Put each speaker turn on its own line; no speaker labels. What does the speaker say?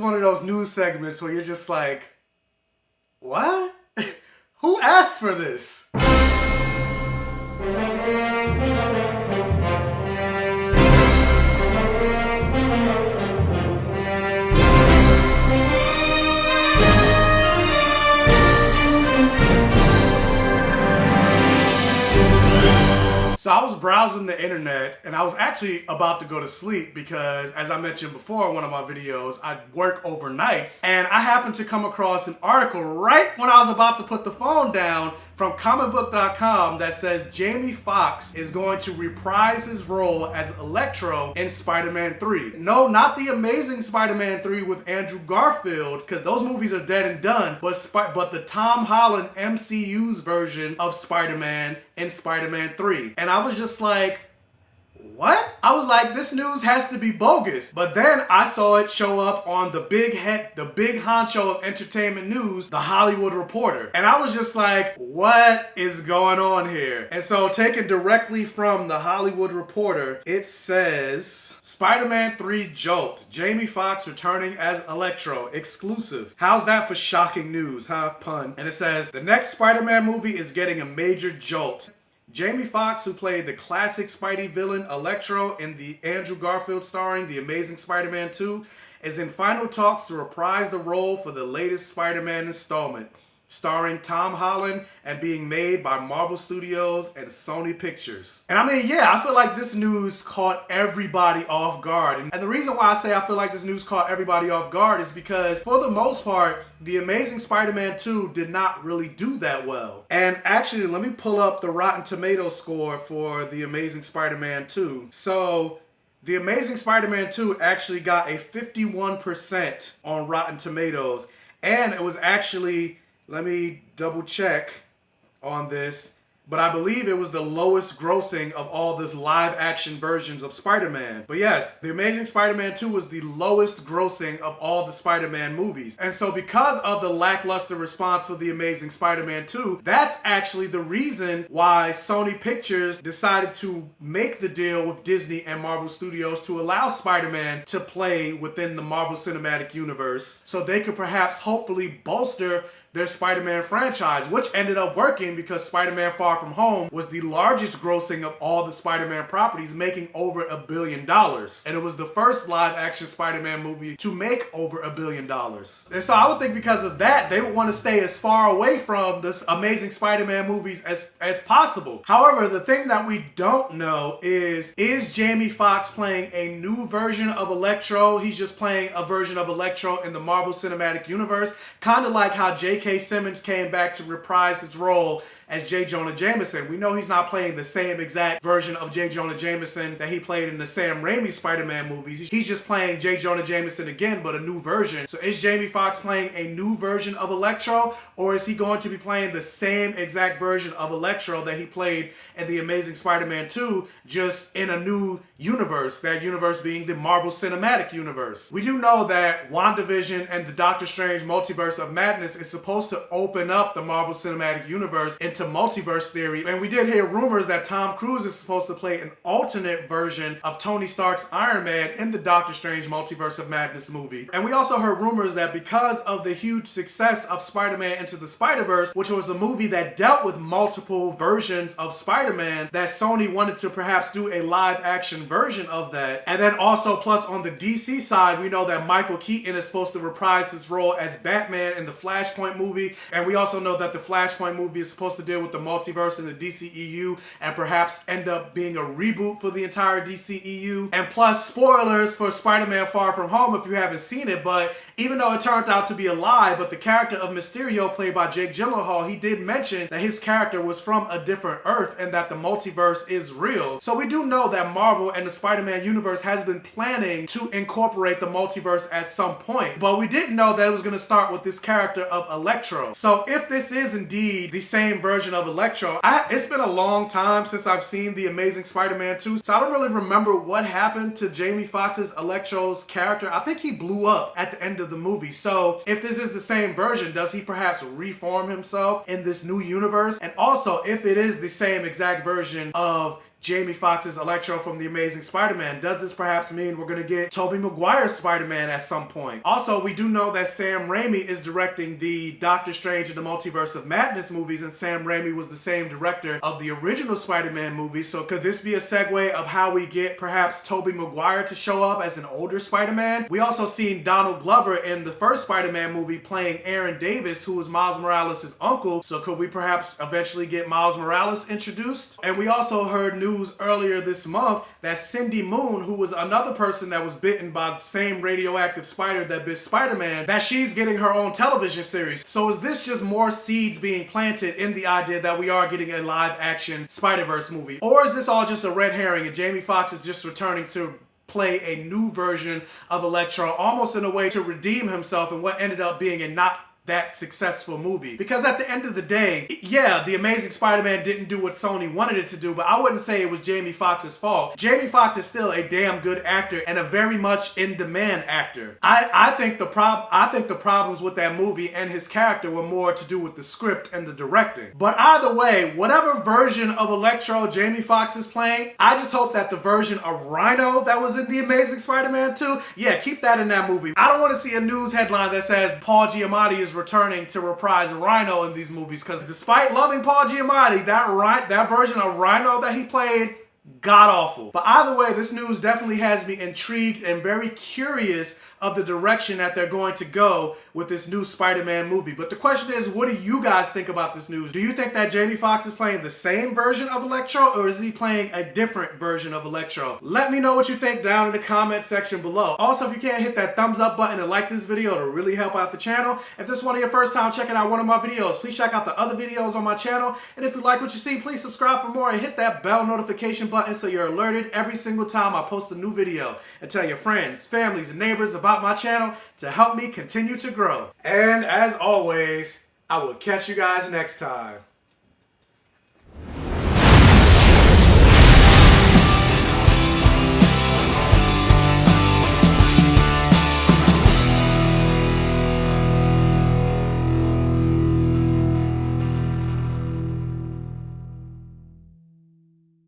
one of those news segments where you're just like, what? Who asked for this? So I was browsing the internet and I was actually about to go to sleep because, as I mentioned before in one of my videos, I work overnights, and I happened to come across an article right when I was about to put the phone down from comicbook.com that says Jamie Foxx is going to reprise his role as Electro in Spider-Man 3. No, not the Amazing Spider-Man 3 with Andrew Garfield, because those movies are dead and done, but the Tom Holland MCU's version of Spider-Man in Spider-Man 3. And I was just like, what? I was like, this news has to be bogus. But then I saw it show up on the big honcho of entertainment news, The Hollywood Reporter. And I was just like, what is going on here? And so, taken directly from The Hollywood Reporter, it says, Spider-Man 3 jolt. Jamie Foxx returning as Electro. Exclusive. How's that for shocking news, huh? Pun. And it says, the next Spider-Man movie is getting a major jolt. Jamie Foxx, who played the classic Spidey villain Electro in the Andrew Garfield starring The Amazing Spider-Man 2, is in final talks to reprise the role for the latest Spider-Man installment, starring Tom Holland and being made by Marvel Studios and Sony Pictures. And I mean, yeah, I feel like this news caught everybody off guard. And the reason why I say I feel like this news caught everybody off guard is because, for the most part, The Amazing Spider-Man 2 did not really do that well. And actually, let me pull up the Rotten Tomatoes score for The Amazing Spider-Man 2. So, The Amazing Spider-Man 2 actually got a 51% on Rotten Tomatoes. And it was actually, let me double check on this, but I believe it was the lowest grossing of all the live action versions of Spider-Man. But yes, The Amazing Spider-Man 2 was the lowest grossing of all the Spider-Man movies. And so because of the lackluster response for The Amazing Spider-Man 2, that's actually the reason why Sony Pictures decided to make the deal with Disney and Marvel Studios to allow Spider-Man to play within the Marvel Cinematic Universe, so they could perhaps hopefully bolster their Spider-Man franchise, which ended up working because Spider-Man Far From Home was the largest grossing of all the Spider-Man properties, making over $1 billion. And it was the first live-action Spider-Man movie to make over $1 billion. And so I would think because of that, they would want to stay as far away from this Amazing Spider-Man movies as possible. However, the thing that we don't know is Jamie Foxx playing a new version of Electro? He's just playing a version of Electro in the Marvel Cinematic Universe, kind of like how J.K. Simmons came back to reprise his role as J. Jonah Jameson. We know he's not playing the same exact version of J. Jonah Jameson that he played in the Sam Raimi Spider-Man movies. He's just playing J. Jonah Jameson again, but a new version. So is Jamie Foxx playing a new version of Electro, or is he going to be playing the same exact version of Electro that he played in The Amazing Spider-Man 2, just in a new universe, that universe being the Marvel Cinematic Universe? We do know that WandaVision and the Doctor Strange Multiverse of Madness is supposed to open up the Marvel Cinematic Universe into multiverse theory, and we did hear rumors that Tom Cruise is supposed to play an alternate version of Tony Stark's Iron Man in the Doctor Strange Multiverse of Madness movie. And we also heard rumors that because of the huge success of Spider-Man Into the Spider-Verse, which was a movie that dealt with multiple versions of Spider-Man, that Sony wanted to perhaps do a live action version of that. And then also, plus on the DC side, we know that Michael Keaton is supposed to reprise his role as Batman in the Flashpoint movie, and we also know that the Flashpoint movie is supposed to deal with the multiverse in the DCEU and perhaps end up being a reboot for the entire DCEU. And plus, spoilers for Spider-Man Far From Home if you haven't seen it, but even though it turned out to be a lie, but the character of Mysterio, played by Jake Gyllenhaal, he did mention that his character was from a different Earth and that the multiverse is real. So we do know that Marvel and the Spider-Man universe has been planning to incorporate the multiverse at some point, but we didn't know that it was going to start with this character of Electro. So if this is indeed the same version of Electro, it's been a long time since I've seen The Amazing Spider-Man 2, so I don't really remember what happened to Jamie Foxx's Electro's character. I think he blew up at the end of the movie. So if this is the same version, does he perhaps reform himself in this new universe? And also, if it is the same exact version of Jamie Foxx's Electro from The Amazing Spider-Man? Does this perhaps mean we're going to get Tobey Maguire's Spider-Man at some point? Also, we do know that Sam Raimi is directing the Doctor Strange in the Multiverse of Madness movies, and Sam Raimi was the same director of the original Spider-Man movies. So could this be a segue of how we get perhaps Tobey Maguire to show up as an older Spider-Man? We also seen Donald Glover in the first Spider-Man movie playing Aaron Davis, who was Miles Morales' uncle. So could we perhaps eventually get Miles Morales introduced? And we also heard news earlier this month that Cindy Moon, who was another person that was bitten by the same radioactive spider that bit Spider-Man, that she's getting her own television series. So is this just more seeds being planted in the idea that we are getting a live action Spider-Verse movie? Or is this all just a red herring and Jamie Foxx is just returning to play a new version of Electro, almost in a way to redeem himself in what ended up being a not that successful movie? Because at the end of the day, yeah, The Amazing Spider-Man didn't do what Sony wanted it to do, but I wouldn't say it was Jamie Foxx's fault. Jamie Foxx is still a damn good actor and a very much in-demand actor. I think the problems with that movie and his character were more to do with the script and the directing. But either way, whatever version of Electro Jamie Foxx is playing, I just hope that the version of Rhino that was in The Amazing Spider-Man 2, yeah, keep that in that movie. I don't want to see a news headline that says Paul Giamatti is returning to reprise Rhino in these movies, because despite loving Paul Giamatti, that version of Rhino that he played, god awful. But either way, this news definitely has me intrigued and very curious of the direction that they're going to go with this new Spider-Man movie. But the question is, what do you guys think about this news? Do you think that Jamie Foxx is playing the same version of Electro, or is he playing a different version of Electro? Let me know what you think down in the comment section below. Also, if you can't hit that thumbs up button and like this video to really help out the channel. If this is one of your first time checking out one of my videos, please check out the other videos on my channel. And if you like what you see, please subscribe for more and hit that bell notification button so you're alerted every single time I post a new video. And tell your friends, families, and neighbors about my channel to help me continue to grow. And as always, I will catch you guys next time.